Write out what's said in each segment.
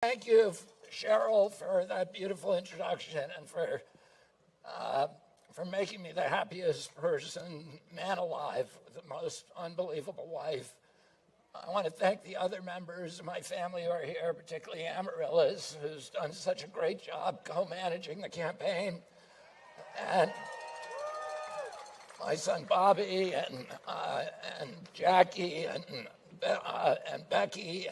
Thank you, Cheryl, for that beautiful introduction and for making me the happiest man alive, with the most unbelievable wife. I want to thank the other members of my family who are here, particularly Amaryllis, who's done such a great job co-managing the campaign, and my son Bobby, and Jackie, and Becky,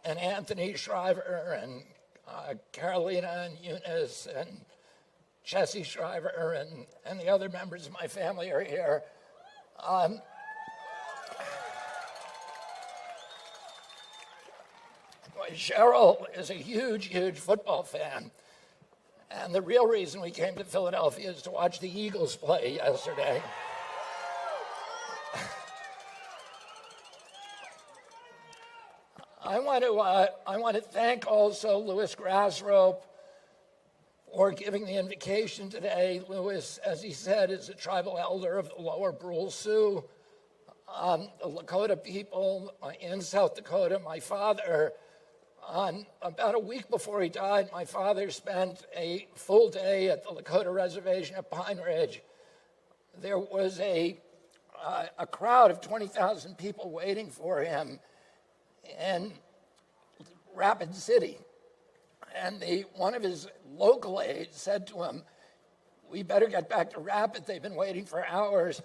and Anthony Shriver, and Carolina, and Eunice, and Jesse Shriver, and the other members of my family are here. Cheryl is a huge, huge football fan. And the real reason we came to Philadelphia is to watch the Eagles play yesterday. I want to thank also Louis Grassrope for giving the invocation today. Louis, as he said, is a tribal elder of the Lower Brule Sioux, the Lakota people in South Dakota. My father, about a week before he died, my father spent a full day at the Lakota reservation at Pine Ridge. There was a crowd of 20,000 people waiting for him in Rapid City. And one of his local aides said to him, "We better get back to Rapid. They've been waiting for hours."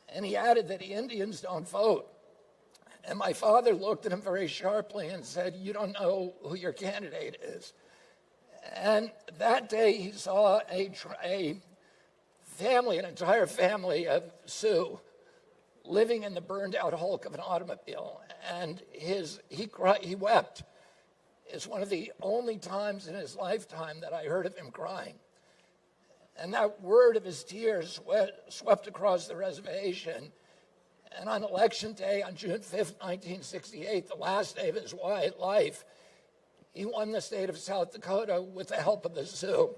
And he added that the Indians don't vote. And my father looked at him very sharply and said, "You don't know who your candidate is." And that day he saw a family, an entire family of Sioux, living in the burned out hulk of an automobile. And he wept. It's one of the only times in his lifetime that I heard of him crying. And that word of his tears swept across the reservation. And on election day, on June 5th, 1968, the last day of his life, he won the state of South Dakota with the help of the Sioux.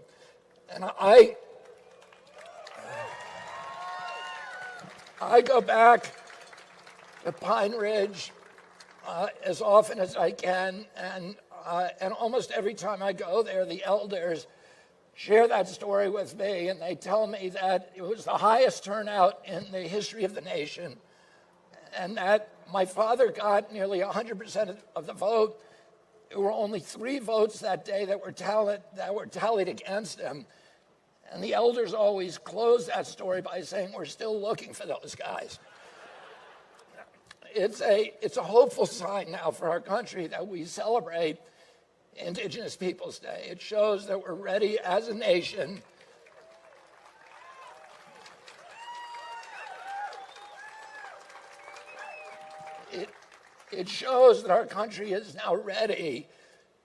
And I go back to Pine Ridge as often as I can, and almost every time I go there, the elders share that story with me, and they tell me that it was the highest turnout in the history of the nation, and that my father got nearly 100% of the vote. There were only 3 votes that day that were tallied against him. And the elders always close that story by saying, "We're still looking for those guys." It's a hopeful sign now for our country that we celebrate Indigenous Peoples Day. It shows that we're ready as a nation It shows that our country is now ready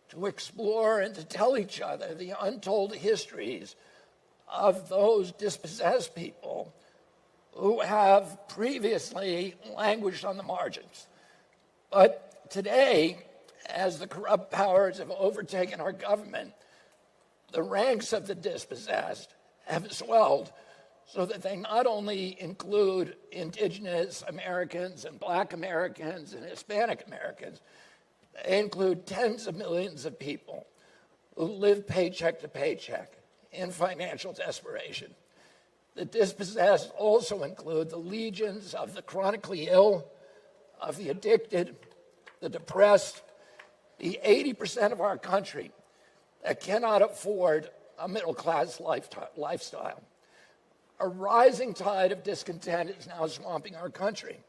to explore and to tell each other the untold histories of those dispossessed people who have previously languished on the margins. But today, as the corrupt powers have overtaken our government, the ranks of the dispossessed have swelled so that they not only include Indigenous Americans and Black Americans and Hispanic Americans, they include tens of millions of people who live paycheck to paycheck in financial desperation. The dispossessed also include the legions of the chronically ill, of the addicted, the depressed, the 80% of our country that cannot afford a middle-class lifestyle. A rising tide of discontent is now swamping our country.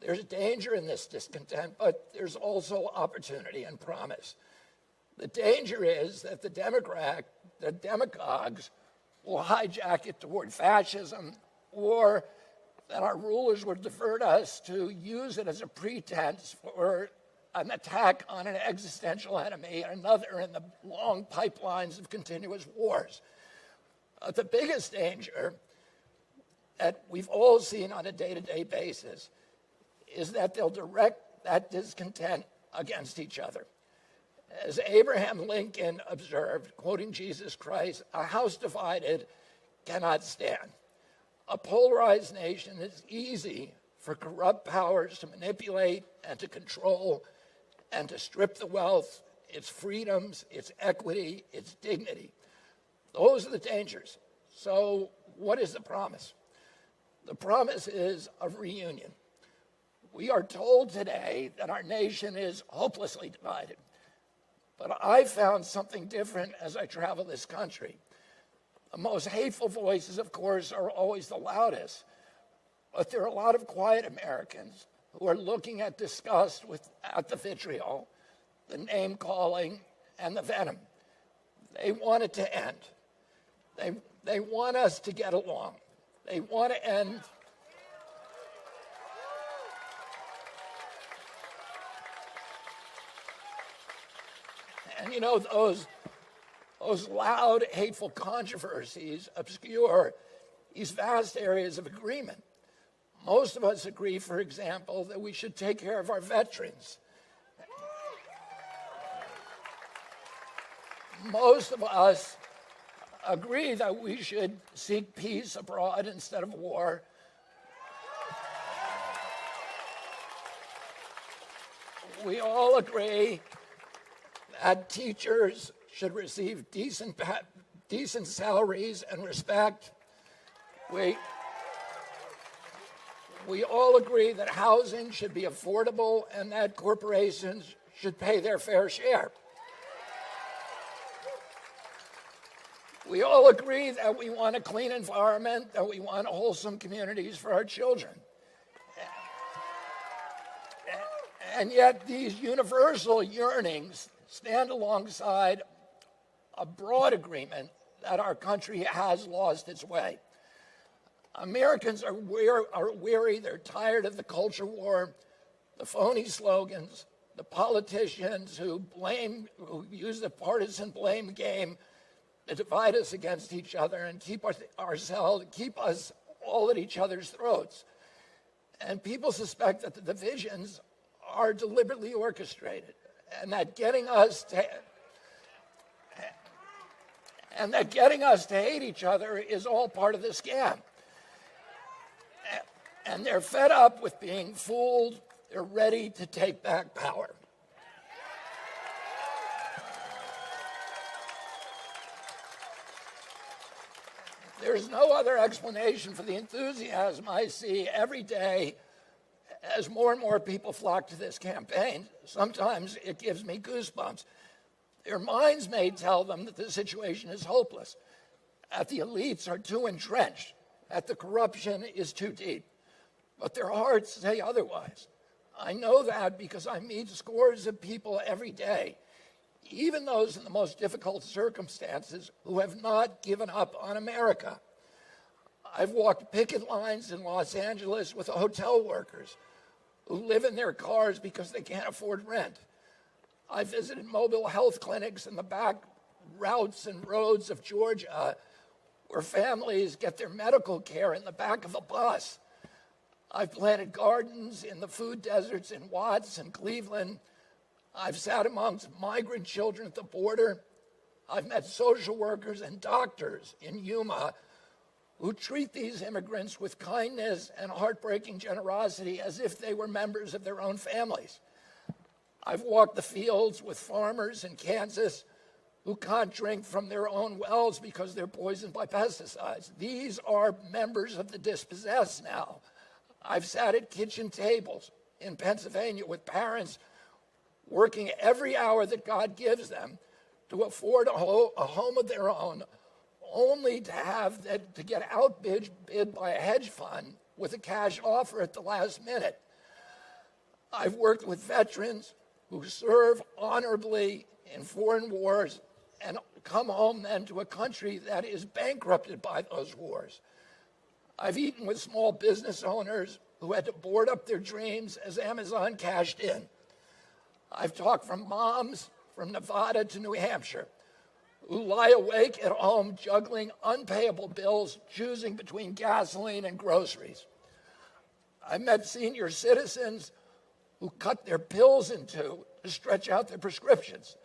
There's danger in this discontent, but there's also opportunity and promise. The danger is that the demagogues will hijack it toward fascism, or that our rulers will divert us to use it as a pretense for an attack on an existential enemy, another in the long pipelines of continuous wars. The biggest danger that we've all seen on a day-to-day basis is that they'll direct that discontent against each other. As Abraham Lincoln observed, quoting Jesus Christ, "A house divided cannot stand." A polarized nation is easy for corrupt powers to manipulate and to control and to strip the wealth, its freedoms, its equity, its dignity. Those are the dangers. So what is the promise? The promise is of reunion. We are told today that our nation is hopelessly divided. But I found something different as I travel this country. The most hateful voices, of course, are always the loudest. But there are a lot of quiet Americans who are looking at disgust at the vitriol, the name-calling, and the venom. They want it to end. They want us to get along. They want to end. And you know, those loud, hateful controversies obscure these vast areas of agreement. Most of us agree, for example, that we should take care of our veterans. Most of us agree that we should seek peace abroad instead of war. We all agree that teachers should receive decent salaries and respect. We all agree that housing should be affordable and that corporations should pay their fair share. We all agree that we want a clean environment, that we want wholesome communities for our children. And yet these universal yearnings stand alongside a broad agreement that our country has lost its way. Americans are weary, they're tired of the culture war, the phony slogans, the politicians who use the partisan blame game to divide us against each other and keep us all at each other's throats. And people suspect that the divisions are deliberately orchestrated and that getting us to hate each other is all part of the scam. And they're fed up with being fooled. They're ready to take back power. There's no other explanation for the enthusiasm I see every day as more and more people flock to this campaign. Sometimes it gives me goosebumps. Their minds may tell them that the situation is hopeless, that the elites are too entrenched, that the corruption is too deep. But their hearts say otherwise. I know that because I meet scores of people every day, even those in the most difficult circumstances, who have not given up on America. I've walked picket lines in Los Angeles with hotel workers who live in their cars because they can't afford rent. I visited mobile health clinics in the back routes and roads of Georgia where families get their medical care in the back of a bus. I've planted gardens in the food deserts in Watts and Cleveland. I've sat amongst migrant children at the border. I've met social workers and doctors in Yuma who treat these immigrants with kindness and heartbreaking generosity as if they were members of their own families. I've walked the fields with farmers in Kansas who can't drink from their own wells because they're poisoned by pesticides. These are members of the dispossessed now. I've sat at kitchen tables in Pennsylvania with parents working every hour that God gives them to afford a home of their own, only to get outbid by a hedge fund with a cash offer at the last minute. I've worked with veterans who serve honorably in foreign wars and come home then to a country that is bankrupted by those wars. I've eaten with small business owners who had to board up their dreams as Amazon cashed in. I've talked from moms from Nevada to New Hampshire who lie awake at home juggling unpayable bills, choosing between gasoline and groceries. I met senior citizens who cut their pills in two to stretch out their prescriptions.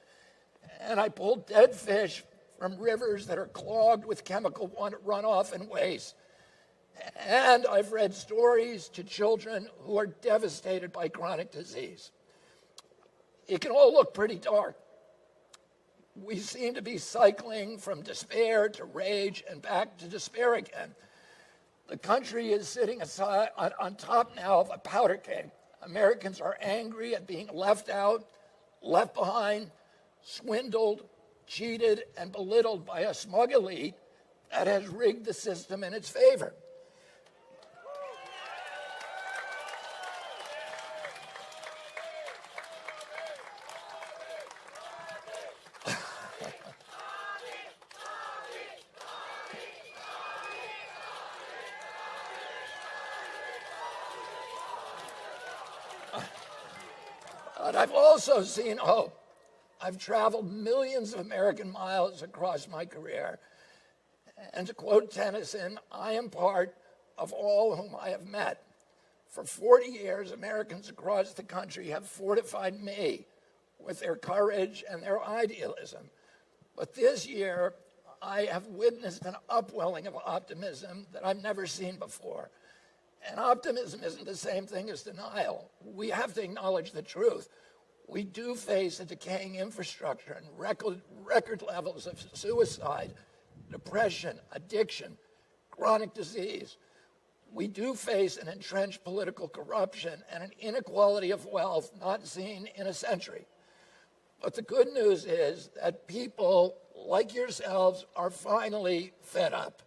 And I pulled dead fish from rivers that are clogged with chemical runoff and waste. And I've read stories to children who are devastated by chronic disease. it can all look pretty dark. We seem to be cycling from despair to rage and back to despair again. The country is sitting on top now of a powder keg. Americans are angry at being left out, left behind, swindled, cheated, and belittled by a smug elite that has rigged the system in its favor. But I've also seen hope. I've traveled millions of American miles across my career. And to quote Tennyson, I am part of all whom I have met. For 40 years, Americans across the country have fortified me with their courage and their idealism. But this year, I have witnessed an upwelling of optimism that I've never seen before. And optimism isn't the same thing as denial. We have to acknowledge the truth. We do face a decaying infrastructure and record levels of suicide, depression, addiction, chronic disease. We do face an entrenched political corruption and an inequality of wealth not seen in a century. But the good news is that people like yourselves are finally fed up.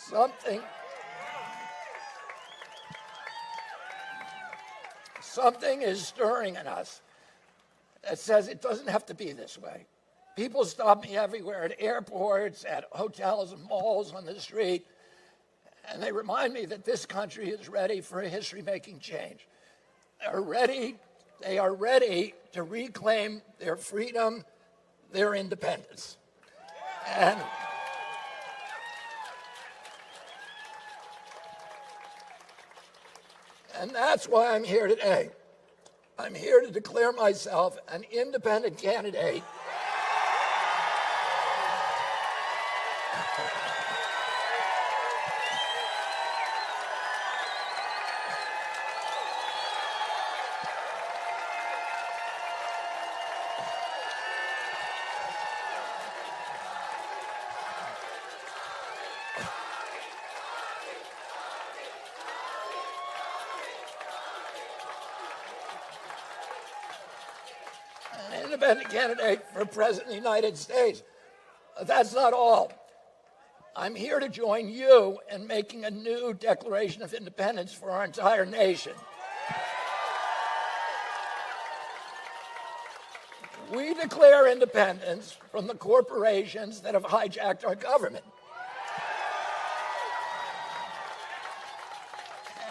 Something is stirring in us that says it doesn't have to be this way. People stop me everywhere at airports, at hotels and malls, on the street, and they remind me that this country is ready for a history-making change. They are ready to reclaim their freedom, their independence. And that's why I'm here today. I'm here to declare myself an independent candidate for President of the United States. That's not all. I'm here to join you in making a new Declaration of Independence for our entire nation. We declare independence from the corporations that have hijacked our government.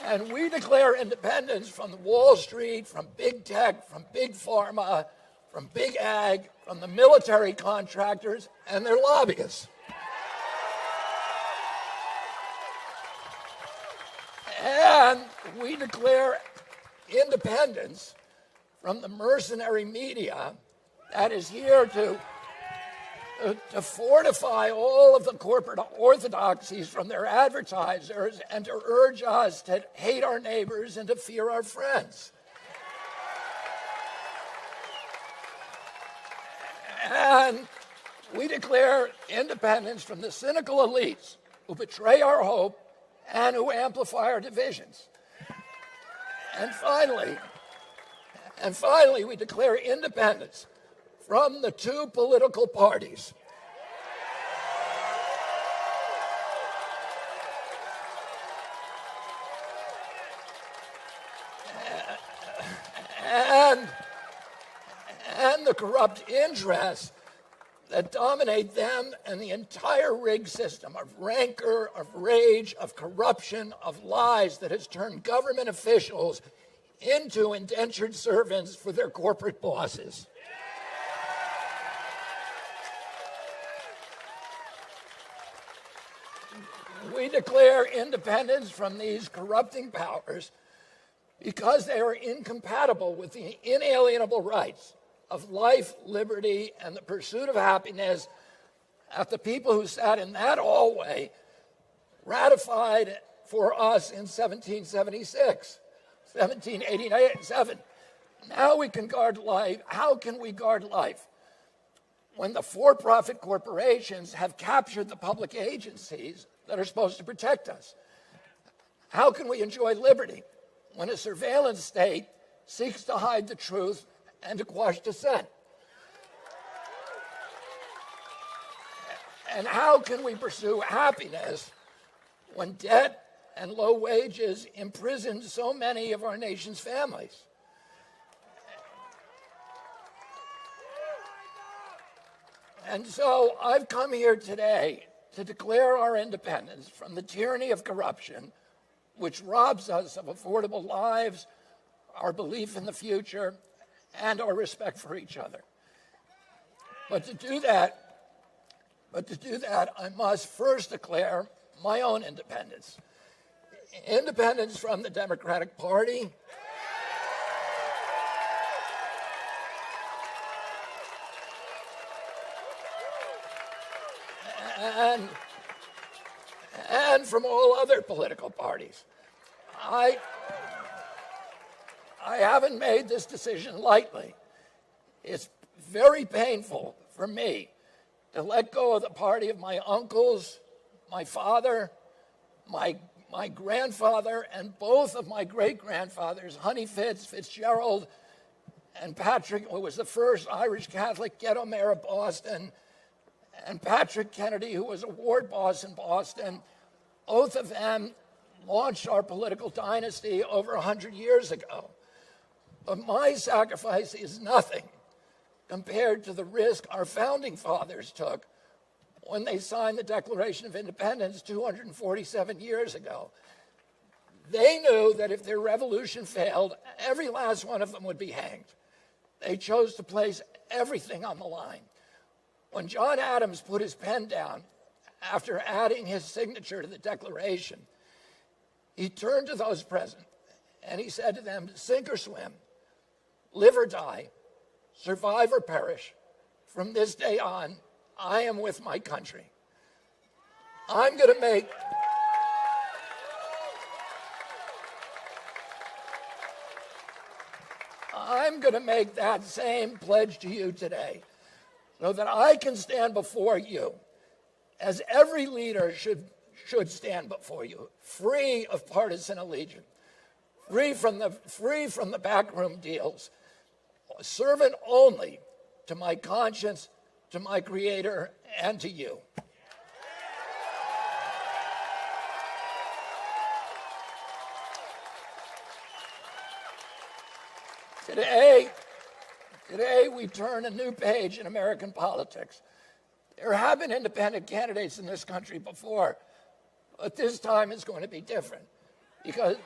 And we declare independence from the Wall Street, from big tech, from big pharma, from big ag, from the military contractors and their lobbyists. And we declare independence from the mercenary media that is here to fortify all of the corporate orthodoxies from their advertisers and to urge us to hate our neighbors and to fear our friends. And we declare independence from the cynical elites who betray our hope and who amplify our divisions. And finally, we declare independence from the two political parties. And the corrupt interests that dominate them and the entire rigged system of rancor, of rage, of corruption, of lies that has turned government officials into indentured servants for their corporate bosses. We declare independence from these corrupting powers because they are incompatible with the inalienable rights of life, liberty, and the pursuit of happiness that the people who sat in that hallway ratified for us in 1776, 1787. Now we can guard life. How can we guard life when the for-profit corporations have captured the public agencies that are supposed to protect us? How can we enjoy liberty when a surveillance state seeks to hide the truth and to quash dissent? And how can we pursue happiness when debt and low wages imprison so many of our nation's families? And so I've come here today to declare our independence from the tyranny of corruption, which robs us of affordable lives, our belief in the future, and our respect for each other. But to do that, I must first declare my own independence. Independence from the Democratic Party, and from all other political parties. I haven't made this decision lightly. It's very painful for me to let go of the party of my uncles, my father, my grandfather, and both of my great-grandfathers, Honey Fitzgerald, and Patrick, who was the first Irish Catholic ghetto mayor of Boston, and Patrick Kennedy, who was a ward boss in Boston. Both of them launched our political dynasty over 100 years ago. But my sacrifice is nothing compared to the risk our founding fathers took when they signed the Declaration of Independence 247 years ago. They knew that if their revolution failed, every last one of them would be hanged. They chose to place everything on the line. When John Adams put his pen down after adding his signature to the Declaration, he turned to those present and he said to them, sink or swim, live or die, survive or perish, from this day on, I am with my country. I'm going to make that same pledge to you today, so that I can stand before you, as every leader should stand before you, free of partisan allegiance, free from the backroom deals, servant only to my conscience, to my Creator, and to you. Today we turn a new page in American politics. There have been independent candidates in this country before, but this time it's going to be different because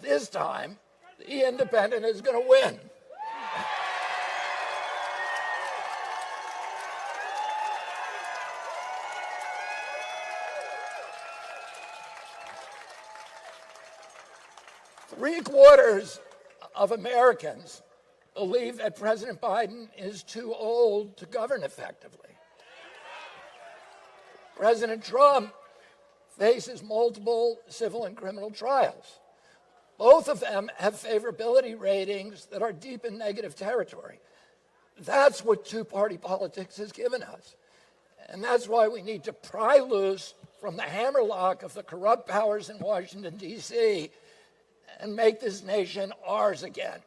this time the independent is going to win. Three-quarters of Americans believe that President Biden is too old to govern effectively. President Trump faces multiple civil and criminal trials. Both of them have favorability ratings that are deep in negative territory. That's what two-party politics has given us. And that's why we need to pry loose from the hammerlock of the corrupt powers in Washington, D.C., and make this nation ours again.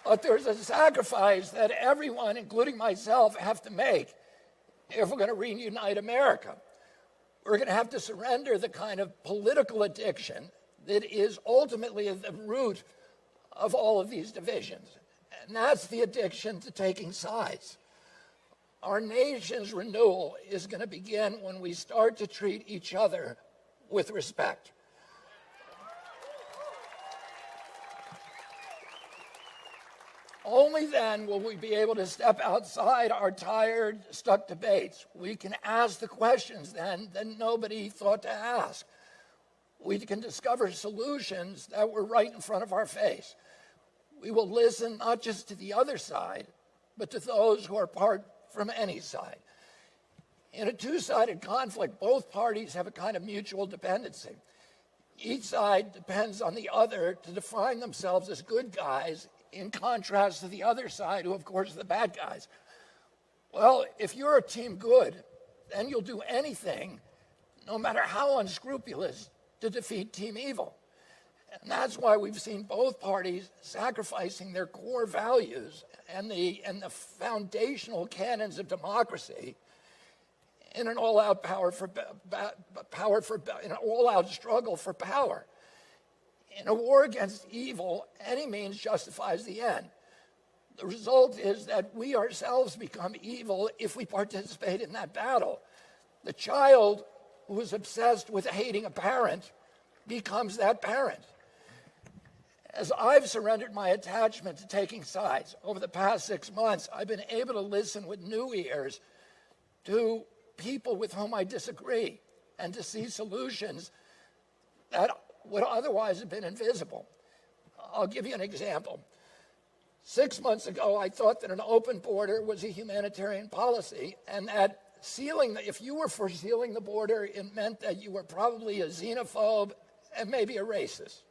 But there's a sacrifice that everyone, including myself, have to make if we're going to reunite America. We're going to have to surrender the kind of political addiction that is ultimately at the root of all of these divisions. And that's the addiction to taking sides. Our nation's renewal is going to begin when we start to treat each other with respect. Only then will we be able to step outside our tired, stuck debates. We can ask the questions then that nobody thought to ask. We can discover solutions that were right in front of our face. We will listen not just to the other side, but to those who are from any side. In a two-sided conflict, both parties have a kind of mutual dependency. Each side depends on the other to define themselves as good guys, in contrast to the other side, who, of course, are the bad guys. Well, if you're a team good, then you'll do anything, no matter how unscrupulous, to defeat team evil. And that's why we've seen both parties sacrificing their core values and the foundational canons of democracy in an all-out in an all-out struggle for power. In a war against evil, any means justifies the end. The result is that we ourselves become evil if we participate in that battle. The child who is obsessed with hating a parent becomes that parent. As I've surrendered my attachment to taking sides over the past 6 months, I've been able to listen with new ears to people with whom I disagree and to see solutions that would otherwise have been invisible. I'll give you an example. 6 months ago, I thought that an open border was a humanitarian policy, and that if you were for sealing the border, it meant that you were probably a xenophobe and maybe a racist.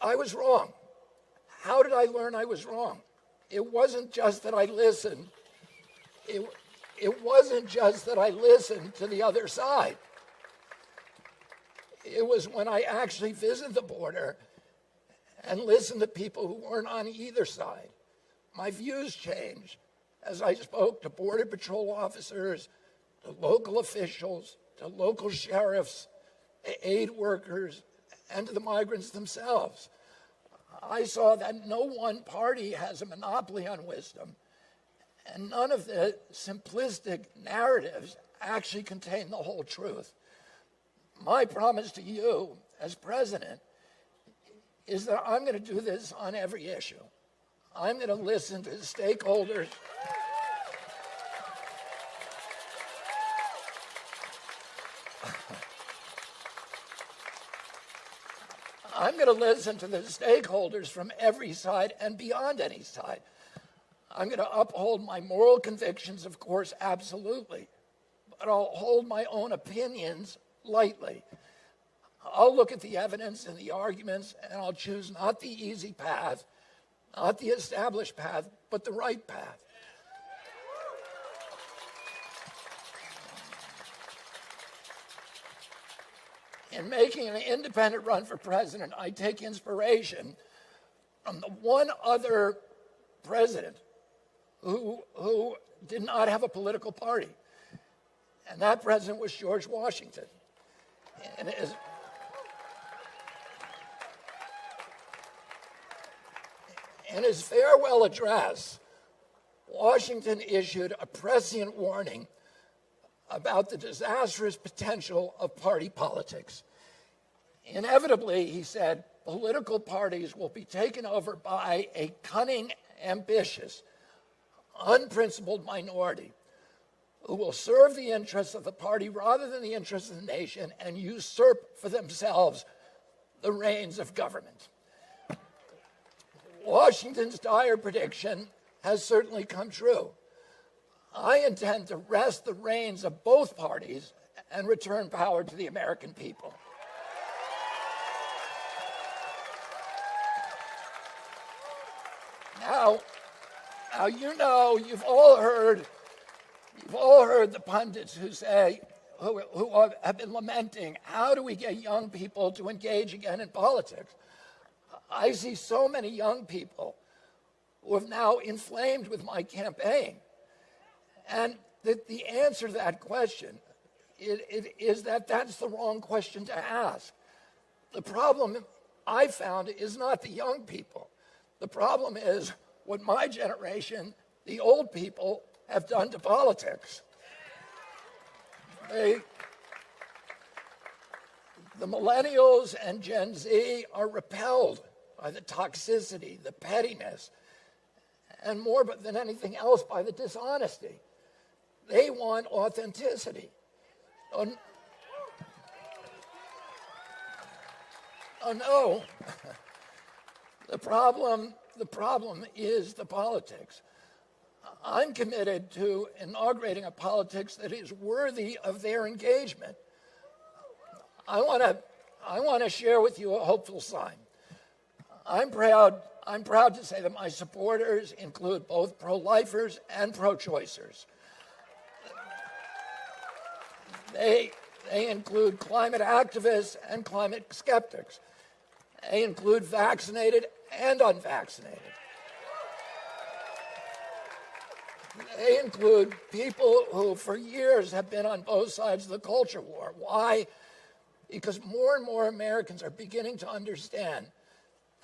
I was wrong. How did I learn I was wrong? It wasn't just that I listened. It wasn't just that I listened to the other side. It was when I actually visited the border and listened to people who weren't on either side. My views changed as I spoke to Border Patrol officers, to local officials, to local sheriffs, to aid workers, and to the migrants themselves. I saw that no one party has a monopoly on wisdom, and none of the simplistic narratives actually contain the whole truth. My promise to you as president is that I'm going to do this on every issue. I'm going to listen to stakeholders. I'm going to listen to the stakeholders from every side and beyond any side. I'm going to uphold my moral convictions, of course, absolutely, but I'll hold my own opinions lightly. I'll look at the evidence and the arguments, and I'll choose not the easy path, not the established path, but the right path. In making an independent run for president, I take inspiration from the one other president who did not have a political party, and that president was George Washington. In his farewell address, Washington issued a prescient warning about the disastrous potential of party politics. Inevitably, he said, political parties will be taken over by a cunning, ambitious, unprincipled minority who will serve the interests of the party rather than the interests of the nation and usurp for themselves the reins of government. Washington's dire prediction has certainly come true. I intend to wrest the reins of both parties and return power to the American people. Now you know, you've all heard the pundits who say, who have been lamenting, how do we get young people to engage again in politics? I see so many young people who have now inflamed with my campaign. And the answer to that question is that that's the wrong question to ask. The problem I found is not the young people. The problem is what my generation, the old people, have done to politics. The millennials and Gen Z are repelled by the toxicity, the pettiness, and more than anything else by the dishonesty. They want authenticity. Oh no, the problem is the politics. I'm committed to inaugurating a politics that is worthy of their engagement. I want to share with you a hopeful sign. I'm proud to say that my supporters include both pro-lifers and pro-choicers. They include climate activists and climate skeptics. They include vaccinated and unvaccinated. They include people who for years have been on both sides of the culture war. Why? Because more and more Americans are beginning to understand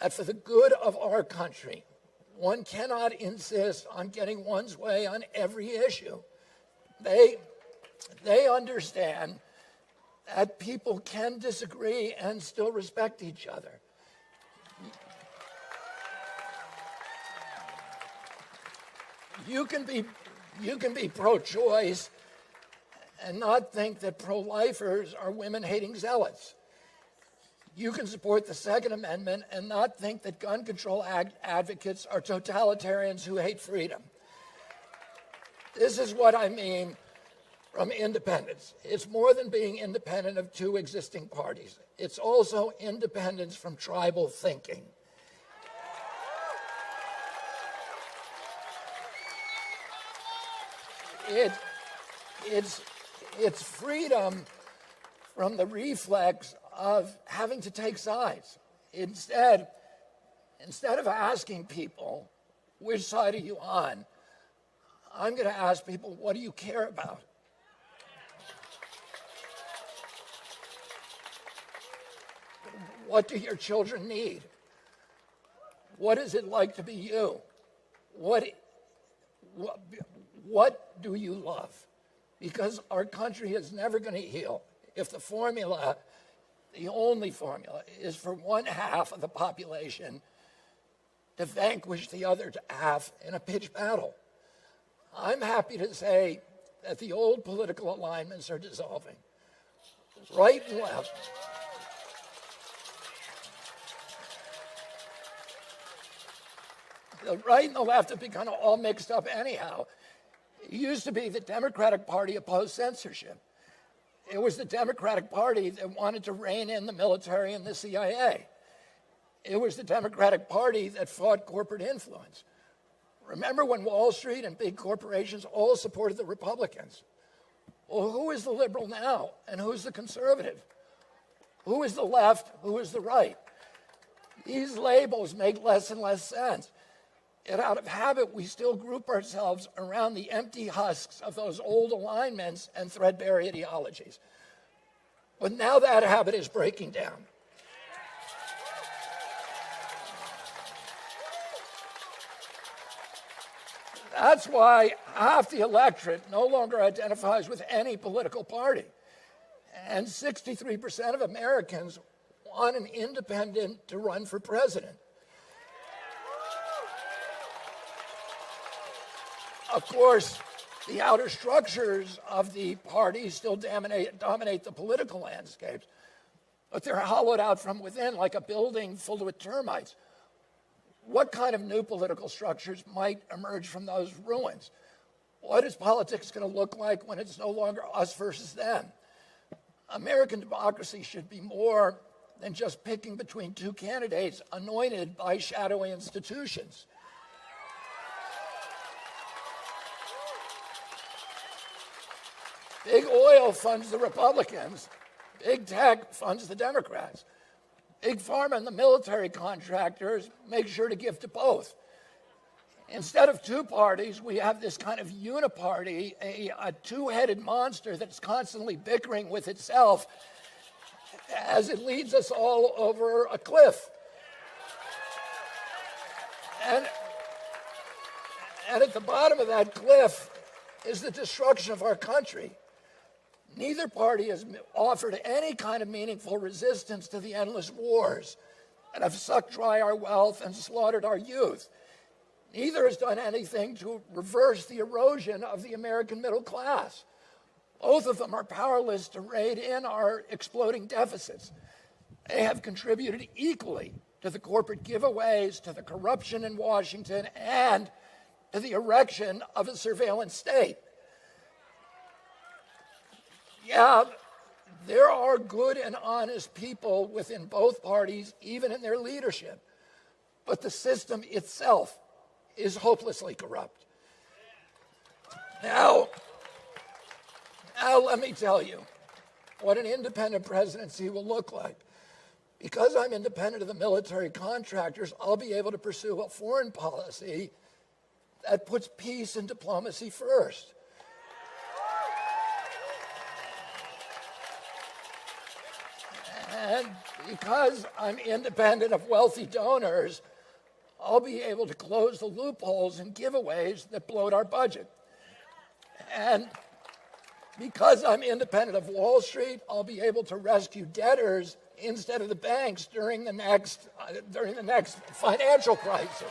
that for the good of our country, one cannot insist on getting one's way on every issue. They understand that people can disagree and still respect each other. You can be pro-choice and not think that pro-lifers are women-hating zealots. You can support the Second Amendment and not think that gun control advocates are totalitarians who hate freedom. This is what I mean from independence. It's more than being independent of two existing parties. It's also independence from tribal thinking. It's freedom from the reflex of having to take sides. Instead of asking people, which side are you on? I'm going to ask people, what do you care about? What do your children need? What is it like to be you? What do you love? Because our country is never going to heal if the only formula, is for one half of the population to vanquish the other half in a pitched battle. I'm happy to say that the old political alignments are dissolving. Right and left. The right and the left have become all mixed up anyhow. It used to be the Democratic Party opposed censorship. It was the Democratic Party that wanted to rein in the military and the CIA. It was the Democratic Party that fought corporate influence. Remember when Wall Street and big corporations all supported the Republicans? Well, who is the liberal now and who's the conservative? Who is the left? Who is the right? These labels make less and less sense. Yet out of habit, we still group ourselves around the empty husks of those old alignments and threadbare ideologies. But now that habit is breaking down. That's why half the electorate no longer identifies with any political party. And 63% of Americans want an independent to run for president. Of course, the outer structures of the parties still dominate the political landscapes, but they're hollowed out from within like a building full with termites. What kind of new political structures might emerge from those ruins? What is politics going to look like when it's no longer us versus them? American democracy should be more than just picking between two candidates anointed by shadowy institutions. Big oil funds the Republicans. Big tech funds the Democrats. Big pharma and the military contractors make sure to give to both. Instead of two parties, we have this kind of uniparty, a two-headed monster that's constantly bickering with itself as it leads us all over a cliff. And at the bottom of that cliff is the destruction of our country. Neither party has offered any kind of meaningful resistance to the endless wars that have sucked dry our wealth and slaughtered our youth. Neither has done anything to reverse the erosion of the American middle class. Both of them are powerless to rein in our exploding deficits. They have contributed equally to the corporate giveaways, to the corruption in Washington, and to the erection of a surveillance state. Yeah, there are good and honest people within both parties, even in their leadership, but the system itself is hopelessly corrupt. Now let me tell you what an independent presidency will look like. Because I'm independent of the military contractors, I'll be able to pursue a foreign policy that puts peace and diplomacy first. And because I'm independent of wealthy donors, I'll be able to close the loopholes and giveaways that bloat our budget. And because I'm independent of Wall Street, I'll be able to rescue debtors instead of the banks during the next financial crisis.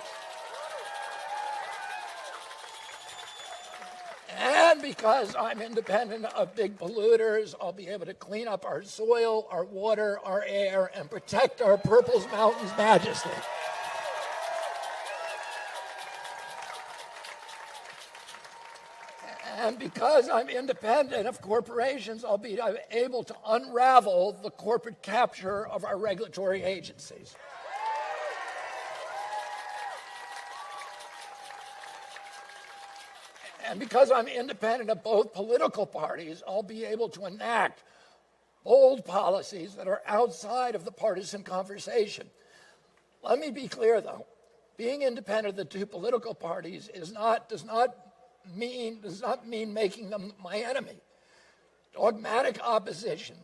And because I'm independent of big polluters, I'll be able to clean up our soil, our water, our air, and protect our Purple Mountain's majesty. And because I'm independent of corporations, I'll be able to unravel the corporate capture of our regulatory agencies. And because I'm independent of both political parties, I'll be able to enact bold policies that are outside of the partisan conversation. Let me be clear, though. Being independent of the two political parties does not mean making them my enemy. Dogmatic opposition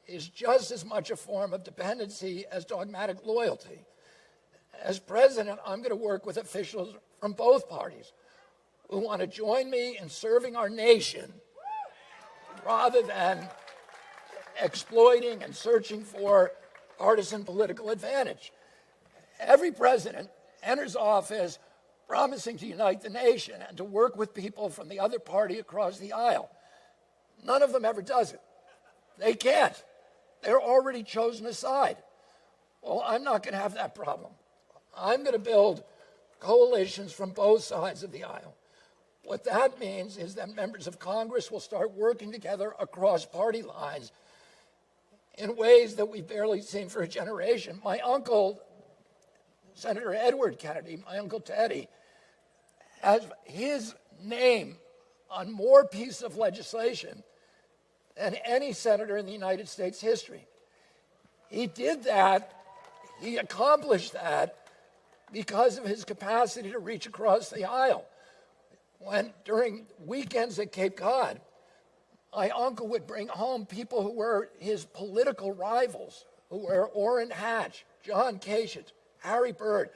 is just as much a form of dependency as dogmatic loyalty. As president, I'm going to work with officials from both parties who want to join me in serving our nation rather than exploiting and searching for partisan political advantage. Every president enters office promising to unite the nation and to work with people from the other party across the aisle. None of them ever does it. They can't. They're already chosen a side. Well, I'm not going to have that problem. I'm going to build coalitions from both sides of the aisle. What that means is that members of Congress will start working together across party lines in ways that we've barely seen for a generation. My uncle, Senator Edward Kennedy, my Uncle Teddy, has his name on more pieces of legislation than any senator in the United States history. He did that, he accomplished that because of his capacity to reach across the aisle. When during weekends at Cape Cod, my uncle would bring home people who were his political rivals, who were Orrin Hatch, John Kasich, Harry Byrd,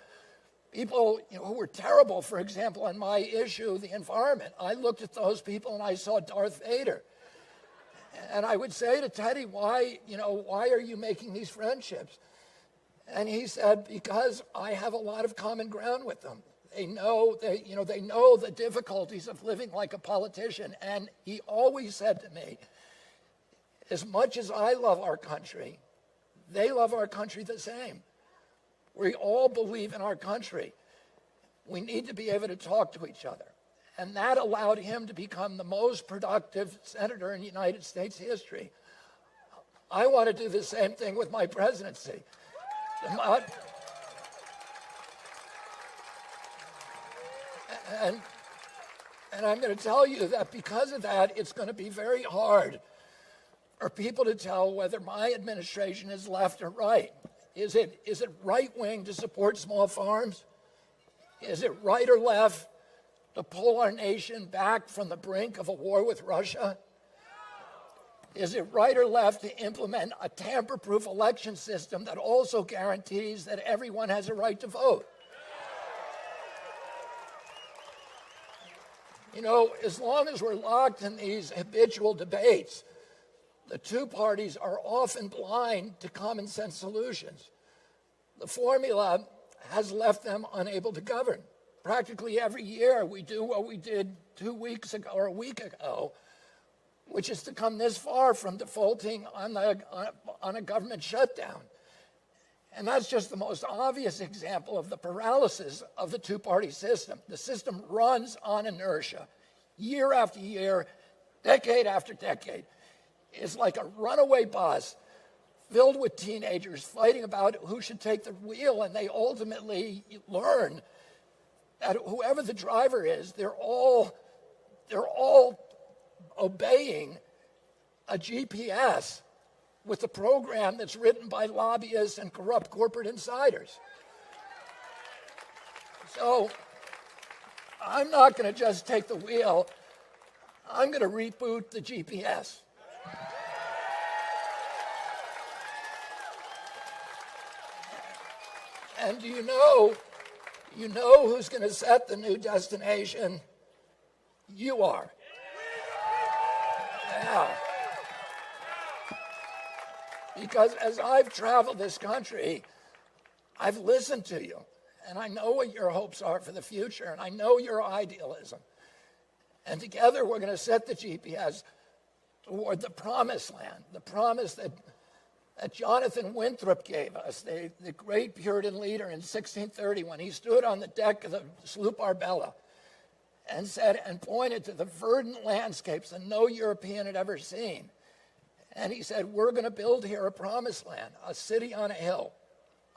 people who were terrible, for example, on my issue, the environment. I looked at those people and I saw Darth Vader. And I would say to Teddy, why are you making these friendships? And he said, because I have a lot of common ground with them. They know the difficulties of living like a politician. And he always said to me, as much as I love our country, they love our country the same. We all believe in our country. We need to be able to talk to each other. And that allowed him to become the most productive senator in United States history. I want to do the same thing with my presidency. And I'm going to tell you that because of that, it's going to be very hard for people to tell whether my administration is left or right. Is it right-wing to support small farms? Is it right or left to pull our nation back from the brink of a war with Russia? Is it right or left to implement a tamper-proof election system that also guarantees that everyone has a right to vote? As long as we're locked in these habitual debates, the two parties are often blind to common sense solutions. The formula has left them unable to govern. Practically every year we do what we did 2 weeks ago or a week ago, which is to come this far from defaulting on a government shutdown. And that's just the most obvious example of the paralysis of the two-party system. The system runs on inertia, year after year, decade after decade. It's like a runaway bus filled with teenagers fighting about who should take the wheel, and they ultimately learn that whoever the driver is, they're all obeying a GPS with a program that's written by lobbyists and corrupt corporate insiders. So I'm not going to just take the wheel. I'm going to reboot the GPS. And do you know who's going to set the new destination? You are. Yeah. Because as I've traveled this country, I've listened to you, and I know what your hopes are for the future, and I know your idealism. And together we're going to set the GPS toward the promised land, the promise that Jonathan Winthrop gave us, the great Puritan leader in 1630, when he stood on the deck of the sloop Arbella and said, and pointed to the verdant landscapes that no European had ever seen. And he said, we're going to build here a promised land, a city on a hill,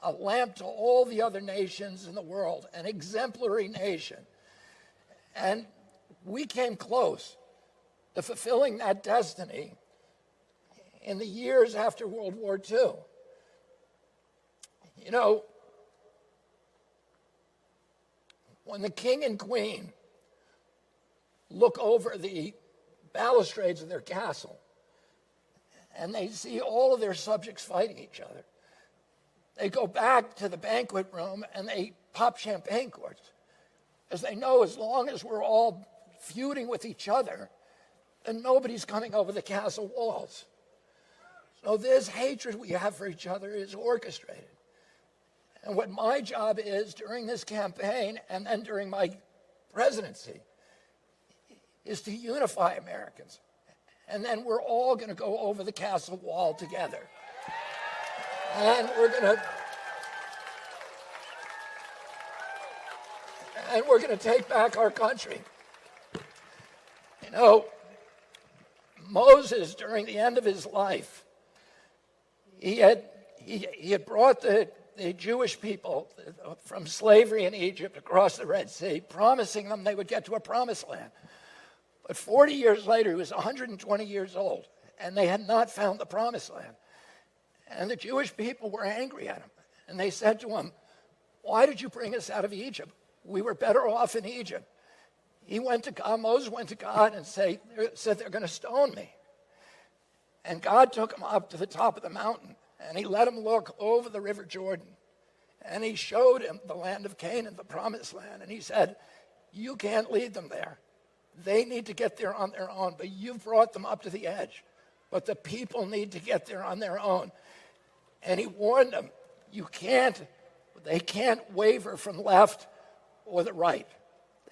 a lamp to all the other nations in the world, an exemplary nation. And we came close to fulfilling that destiny in the years after World War II. You know, when the king and queen look over the balustrades of their castle and they see all of their subjects fighting each other, they go back to the banquet room and they pop champagne corks, as they know as long as we're all feuding with each other, then nobody's coming over the castle walls. So this hatred we have for each other is orchestrated. And what my job is during this campaign and then during my presidency is to unify Americans. And then we're all going to go over the castle wall together. And we're going to take back our country. You know, Moses, during the end of his life, he had brought the Jewish people from slavery in Egypt across the Red Sea, promising them they would get to a promised land. But 40 years later, he was 120 years old, and they had not found the promised land. And the Jewish people were angry at him. And they said to him, why did you bring us out of Egypt? We were better off in Egypt. He went to God, Moses went to God and said they're going to stone me. And God took him up to the top of the mountain, and he let him look over the river Jordan. And he showed him the land of Canaan, the promised land. And he said, you can't lead them there. They need to get there on their own, but you've brought them up to the edge. But the people need to get there on their own. And he warned them, they can't waver from left or the right.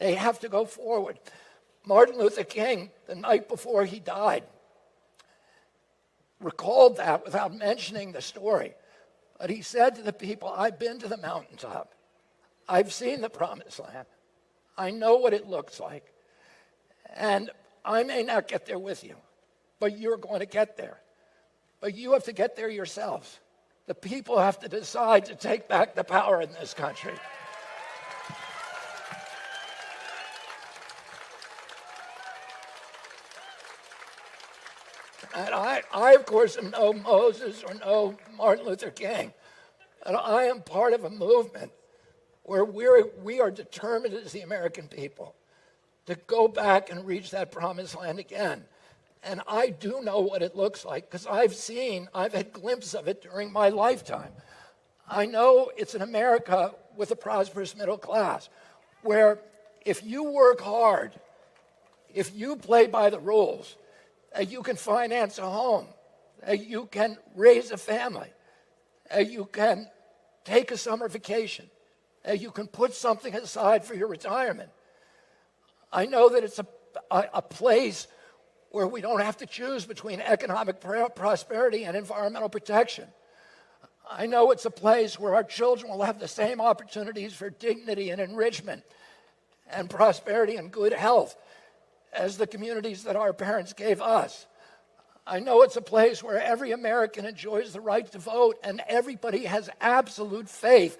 They have to go forward. Martin Luther King, the night before he died, recalled that without mentioning the story. But he said to the people, I've been to the mountaintop. I've seen the promised land. I know what it looks like. And I may not get there with you, but you're going to get there. But you have to get there yourselves. The people have to decide to take back the power in this country. And I, of course, am no Moses or no Martin Luther King. And I am part of a movement where we are determined as the American people to go back and reach that promised land again. And I do know what it looks like because I've had glimpses of it during my lifetime. I know it's an America with a prosperous middle class where if you work hard, if you play by the rules, you can finance a home, you can raise a family, you can take a summer vacation, you can put something aside for your retirement. I know that it's a place where we don't have to choose between economic prosperity and environmental protection. I know it's a place where our children will have the same opportunities for dignity and enrichment and prosperity and good health as the communities that our parents gave us. I know it's a place where every American enjoys the right to vote and everybody has absolute faith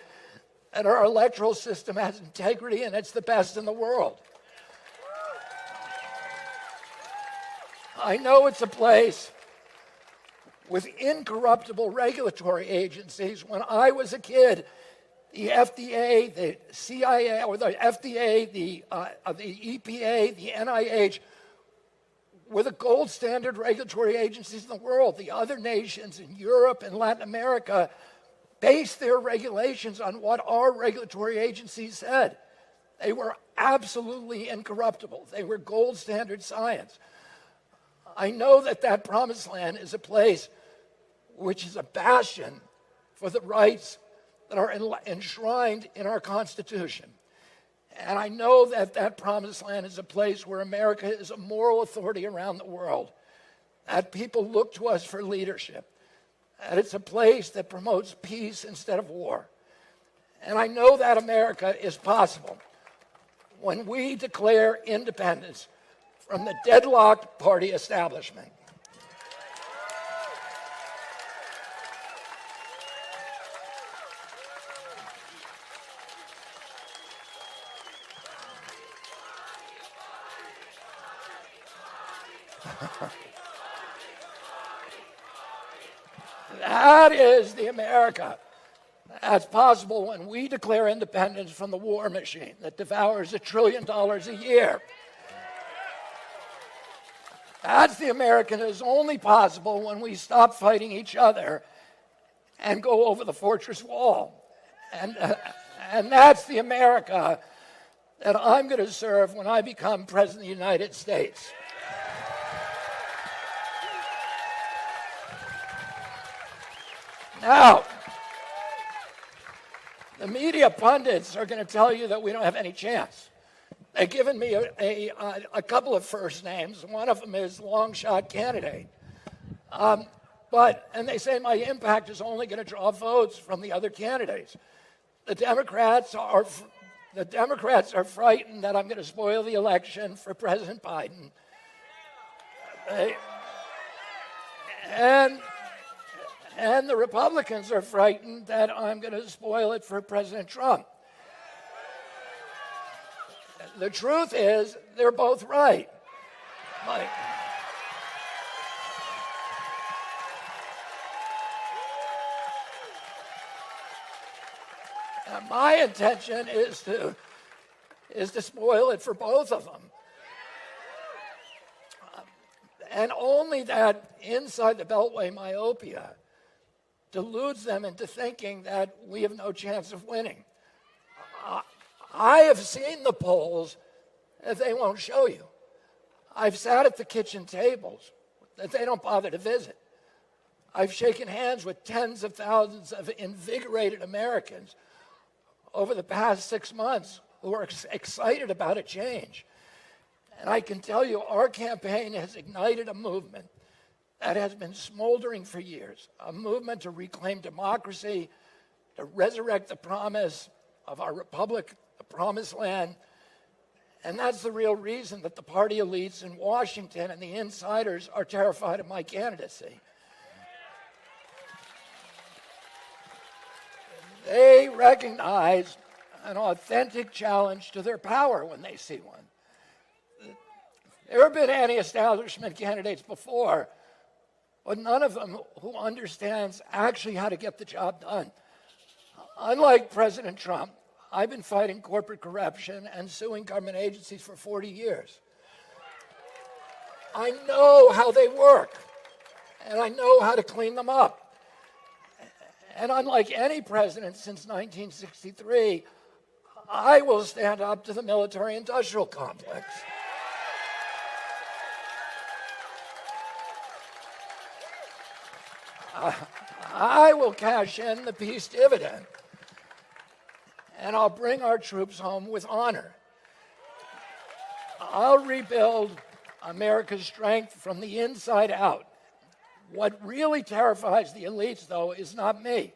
that our electoral system has integrity and it's the best in the world. I know it's a place with incorruptible regulatory agencies. When I was a kid, the FDA, the CIA, or the FDA, the EPA, the NIH, were the gold standard regulatory agencies in the world. The other nations in Europe and Latin America based their regulations on what our regulatory agencies said. They were absolutely incorruptible. They were gold standard science. I know that that promised land is a place which is a bastion for the rights that are enshrined in our Constitution. And I know that that promised land is a place where America is a moral authority around the world, that people look to us for leadership, that it's a place that promotes peace instead of war. And I know that America is possible when we declare independence from the deadlocked party establishment. That is the America that's possible when we declare independence from the war machine that devours $1 trillion a year. That's the America that is only possible when we stop fighting each other and go over the fortress wall. And that's the America that I'm going to serve when I become President of the United States. Now, the media pundits are going to tell you that we don't have any chance. They've given me a couple of first names. One of them is long shot candidate. And they say my impact is only going to draw votes from the other candidates. The Democrats are frightened that I'm going to spoil the election for President Biden. And the Republicans are frightened that I'm going to spoil it for President Trump. The truth is, they're both right. My intention is to spoil it for both of them. And only that inside the Beltway myopia deludes them into thinking that we have no chance of winning. I have seen the polls that they won't show you. I've sat at the kitchen tables that they don't bother to visit. I've shaken hands with tens of thousands of invigorated Americans over the past 6 months who are excited about a change. And I can tell you our campaign has ignited a movement that has been smoldering for years, a movement to reclaim democracy, to resurrect the promise of our republic, the promised land. And that's the real reason that the party elites in Washington and the insiders are terrified of my candidacy. They recognize an authentic challenge to their power when they see one. There have been anti-establishment candidates before, but none of them who understands actually how to get the job done. Unlike President Trump, I've been fighting corporate corruption and suing government agencies for 40 years. I know how they work, and I know how to clean them up. And unlike any president since 1963, I will stand up to the military-industrial complex. I will cash in the peace dividend, and I'll bring our troops home with honor. I'll rebuild America's strength from the inside out. What really terrifies the elites, though, is not me.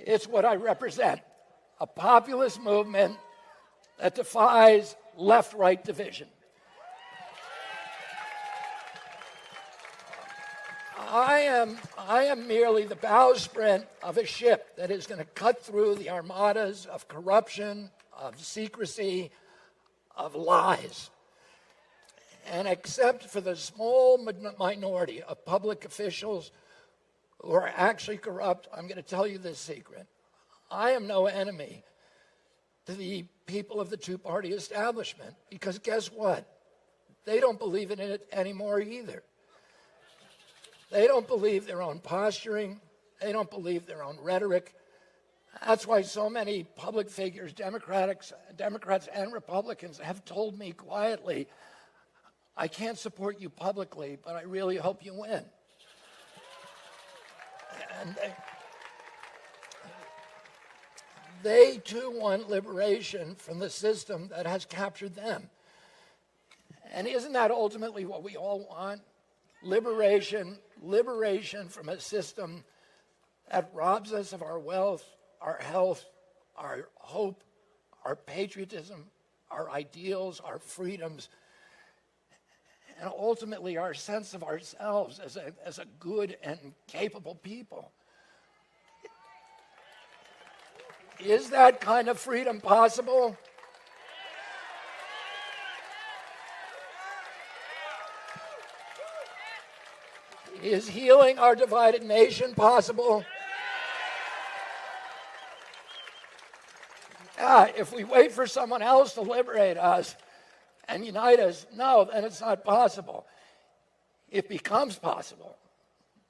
It's what I represent, a populist movement that defies left-right division. I am merely the bowsprit of a ship that is going to cut through the armadas of corruption, of secrecy, of lies. And except for the small minority of public officials who are actually corrupt, I'm going to tell you this secret. I am no enemy to the people of the two-party establishment, because guess what? They don't believe in it anymore either. They don't believe their own posturing. They don't believe their own rhetoric. That's why so many public figures, Democrats and Republicans, have told me quietly, I can't support you publicly, but I really hope you win. And they too want liberation from the system that has captured them. And isn't that ultimately what we all want? Liberation from a system that robs us of our wealth, our health, our hope, our patriotism, our ideals, our freedoms, and ultimately our sense of ourselves as a good and capable people. Is that kind of freedom possible? Is healing our divided nation possible? If we wait for someone else to liberate us and unite us, no, then it's not possible. It becomes possible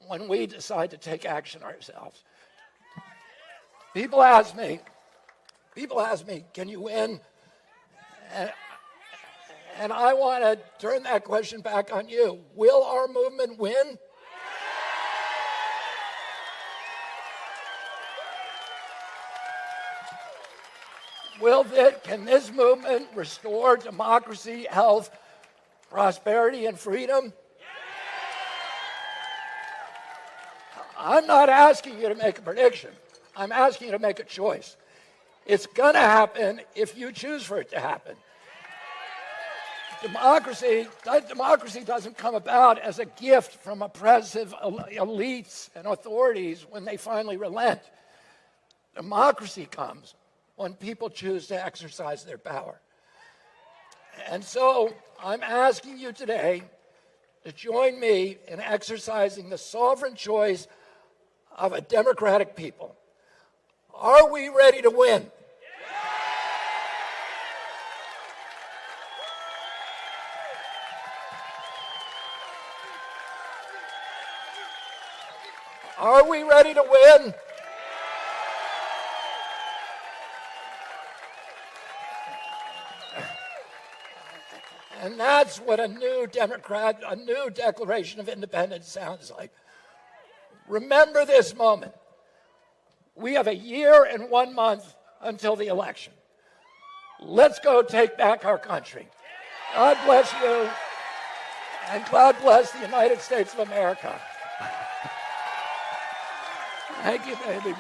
when we decide to take action ourselves. People ask me, can you win? And I want to turn that question back on you. Will our movement win? Can this movement restore democracy, health, prosperity, and freedom? I'm not asking you to make a prediction. I'm asking you to make a choice. It's going to happen if you choose for it to happen. Democracy doesn't come about as a gift from oppressive elites and authorities when they finally relent. Democracy comes when people choose to exercise their power. And so I'm asking you today to join me in exercising the sovereign choice of a democratic people. Are we ready to win? Are we ready to win? And that's what a new Declaration of Independence sounds like. Remember this moment. We have a year and 1 month until the election. Let's go take back our country. God bless you, and God bless the United States of America. Thank you, baby.